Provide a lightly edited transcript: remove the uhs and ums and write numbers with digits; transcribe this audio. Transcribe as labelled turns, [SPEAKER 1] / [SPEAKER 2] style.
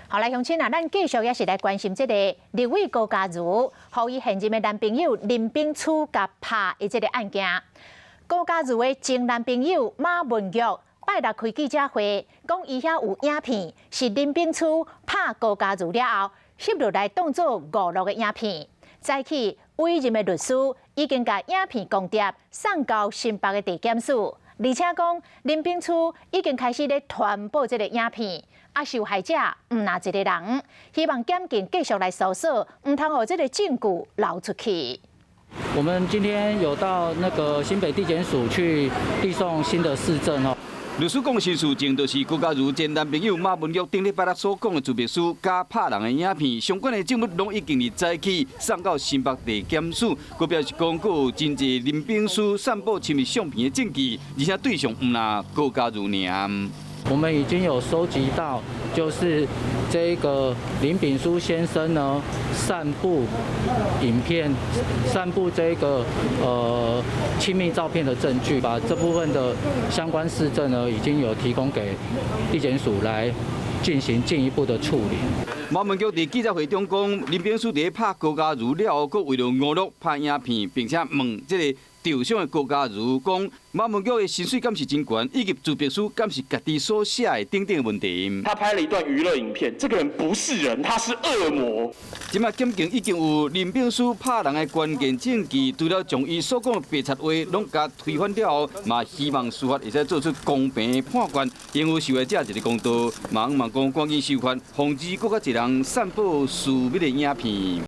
[SPEAKER 1] 好来，乡亲啊，咱继续也是来关心这个立委高嘉瑜，和伊现任的男朋友林炳初甲拍的这个案件。高嘉瑜的前男朋友马文玉拜六开记者会，讲伊遐有影片是林炳初拍高嘉瑜了后，翕落来当作娱乐的影片。早起委任的律师已经甲影片公碟送到新北的地检署，而且讲林炳初已经开始咧传播这个影片。 啊，受害者唔拿一个人，希望检警继续来搜索，唔通让这个证据流出去。
[SPEAKER 2] 我们今天有到那个新北地检署去递送新的事证哦。
[SPEAKER 3] 律师讲，新事情就是高嘉瑜前男朋友马文玉顶礼拜六所讲的自别书加拍人的影片，相关的证物拢已经伫早起送到新北地检署。佮表示讲，佮有真侪林炳书散布亲密相片的证据，而且对象唔拿高嘉瑜尔。
[SPEAKER 2] 我们已经有收集到，就是这个林炳书先生呢，散布影片、散布这个亲密照片的证据，把这部分的相关事证呢，已经有提供给地检署来进行进一步的处理。
[SPEAKER 3] 马文玉伫记者会中讲，林炳书伫拍高嘉瑜了后，佮为了娱乐拍影片，并且问这个对象的高嘉瑜讲。 马文玉的薪水敢是真悬，以及自别书敢是家己所写的等等问题。
[SPEAKER 4] 他拍了一段娱乐影片，这个人不是人，他是恶魔。
[SPEAKER 3] 今麦检警已经有林炳书拍人的关键证据，除了将伊所讲的白贼话拢甲推翻了后，嘛希望司法会使做出公平的判决，因为受害者一个公道，忙讲赶紧修法，防止搁较一人散布私密的影片。